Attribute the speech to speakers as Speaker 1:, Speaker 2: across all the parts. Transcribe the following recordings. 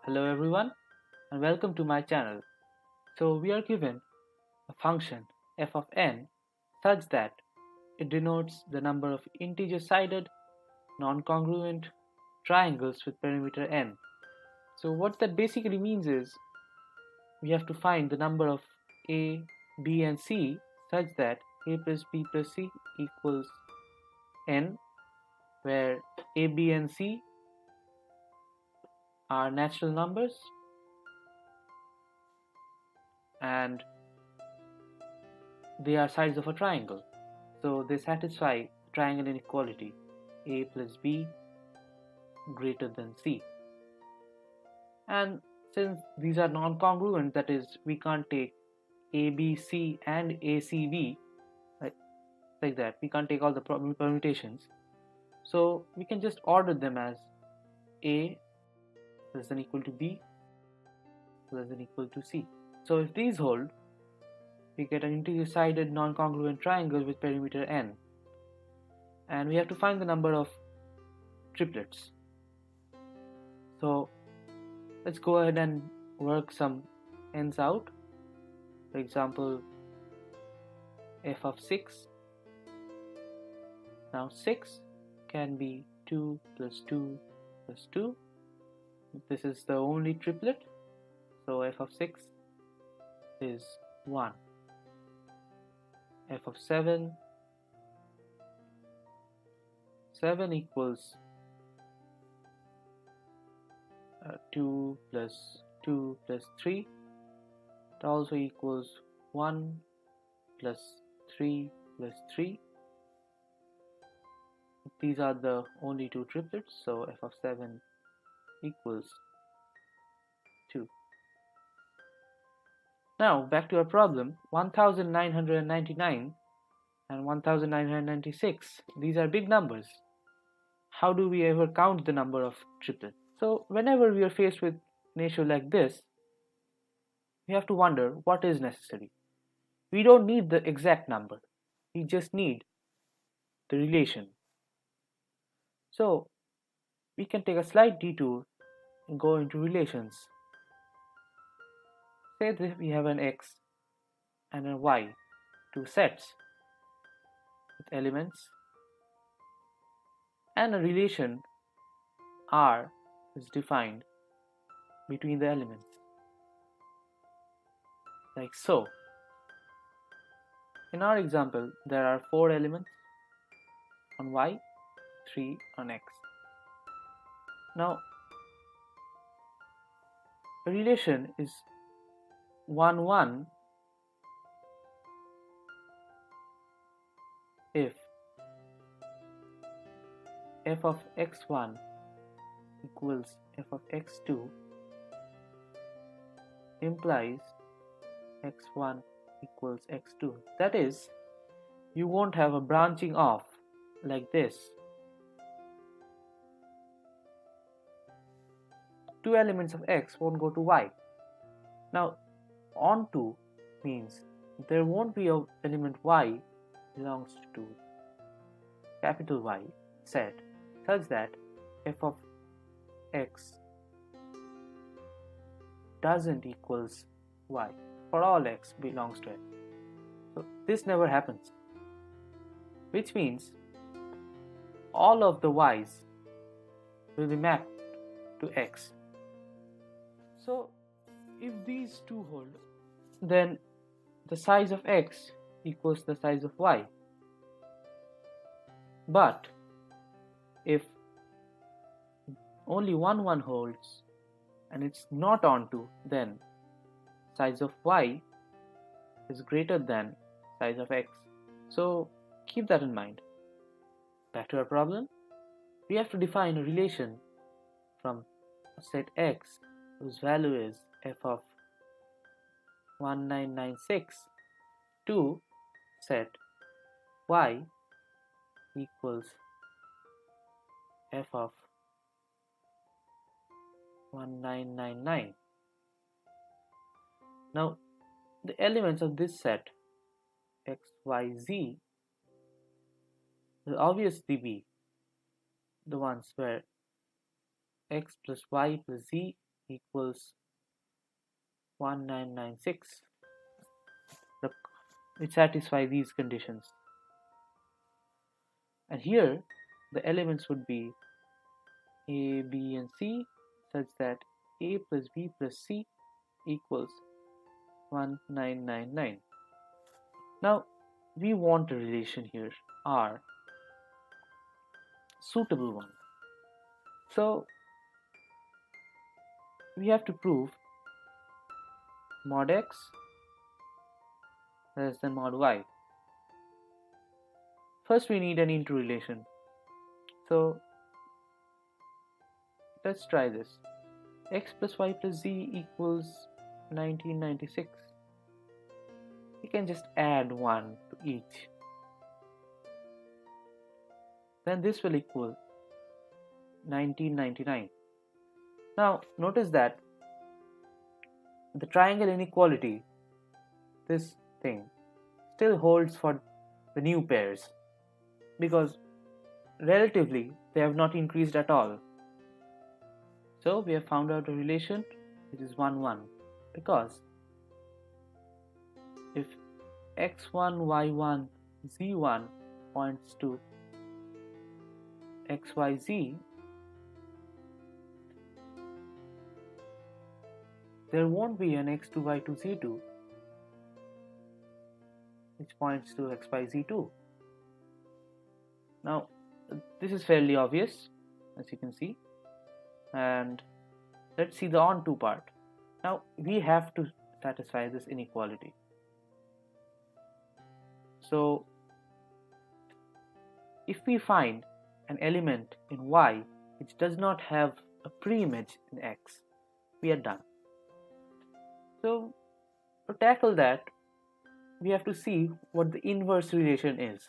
Speaker 1: Hello everyone and welcome to my channel. So we are given a function f of n such that it denotes the number of integer-sided non-congruent triangles with perimeter n. So what that basically means is we have to find the number of a, b and c such that a plus b plus c equals n, where a, b and c are natural numbers and they are sides of a triangle. So they satisfy triangle inequality a plus b greater than c. And since these are non-congruent, that is, we can't take abc and acb like that. We can't take all the permutations. So we can just order them as a less than equal to b less than equal to c. So if these hold, we get an integer-sided non-congruent triangle with perimeter n. And we have to find the number of triplets. So let's go ahead and work some n's out. For example, f of 6. Now 6 can be 2 plus 2 plus 2. This is the only triplet, so f of 6 is 1. F of 7 equals 2 plus 2 plus 3. It also equals 1 plus 3 plus 3. These are the only two triplets, so f of 7 equals 2. Now back to our problem. 1999 and 1996, these are big numbers. How do we ever count the number of triplets? So whenever we are faced with an issue like this, we have to wonder what is necessary. We don't need the exact number, we just need the relation. So we can take a slight detour and go into relations. Say that we have an x and a y, two sets with elements, and a relation R is defined between the elements, like so. In our example, there are 4 elements on y, 3 on x. Now, the relation is 1, 1 if f of x1 equals f of x2 implies x1 equals x2. That is, you won't have a branching off like this. Two elements of x won't go to y. Now, onto means there won't be an element y belongs to capital Y set such that f of x doesn't equals y for all x belongs to x. So this never happens, which means all of the y's will be mapped to x. So if these two hold, then the size of x equals the size of y. But if only one holds and it's not onto, then size of y is greater than size of x. So keep that in mind. Back to our problem. We have to define a relation from a set x whose value is f of 1996 to set y equals f of 1999. Now the elements of this set x, y, z will obviously be the ones where x plus y plus z equals 1996. It satisfies these conditions. And here the elements would be A, B, and C, such that A plus B plus C equals 1999. Now we want a relation here, R, suitable one. So we have to prove mod x less than mod y. First we need an interrelation. So let's try this. X plus y plus z equals 1996. We can just add 1 to each. Then this will equal 1999. Now notice that the triangle inequality, this thing, still holds for the new pairs because relatively they have not increased at all. So we have found out a relation which is 1 1, because if x1 y1 z1 points to xyz, there won't be an x2 y2 z2 which points to xyz2. Now this is fairly obvious, as you can see, and let's see the onto part. Now we have to satisfy this inequality. So if we find an element in y which does not have a pre-image in x, we are done. So to tackle that, we have to see what the inverse relation is.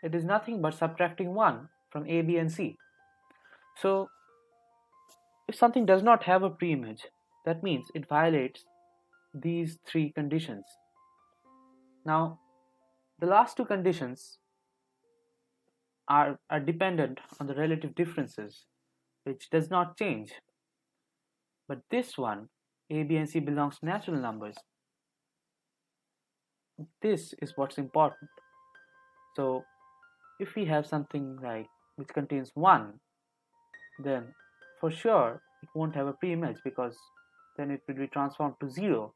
Speaker 1: It is nothing but subtracting 1 from A, B, and C. So if something does not have a pre-image, that means it violates these 3 conditions. Now the last 2 conditions are dependent on the relative differences, which does not change. But this one, A, B, and C belongs to natural numbers. This is what's important. So if we have something like which contains 1, then for sure it won't have a pre-image, because then it will be transformed to 0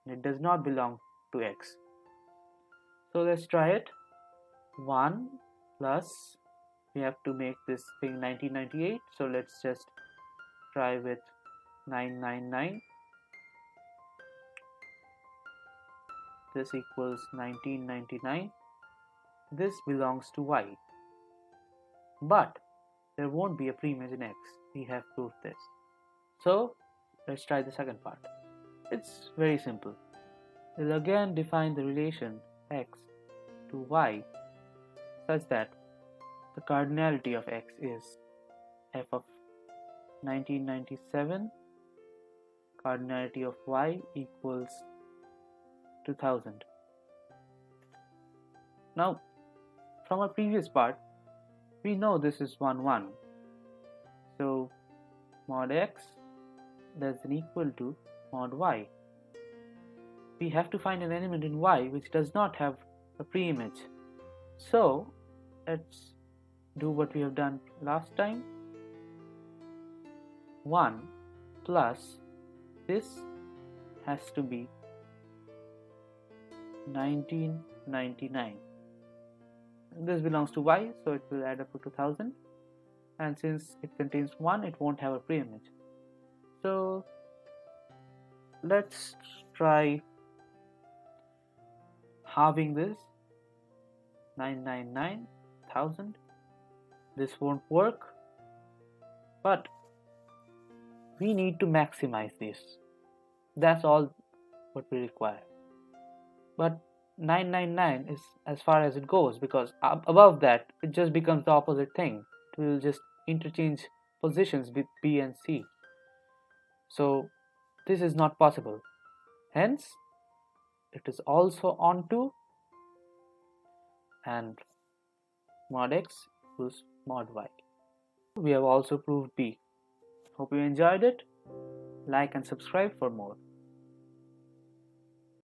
Speaker 1: and it does not belong to x. So let's try it. 1 plus, we have to make this thing 1998, so let's just try with 999. This equals 1999. This belongs to y, but there won't be a pre-image in x. We have proved this. So let's try the second part. It's very simple. We'll again define the relation x to y such that the cardinality of x is f of 1997, cardinality of y equals 2000. Now from our previous part, we know this is 1 1. So mod x less than equal to mod y. We have to find an element in y which does not have a pre-image. So let's do what we have done last time. 1 plus this has to be 1999. This belongs to y, so it will add up to 2000, and since it contains 1, it won't have a pre-image. So let's try halving this. 999,000. This won't work, but we need to maximize this. That's all what we require. But 999 is as far as it goes, because above that it just becomes the opposite thing. It will just interchange positions with B and C. So this is not possible. Hence it is also onto, and mod x equals mod y. We have also proved B. Hope you enjoyed it. Like and subscribe for more.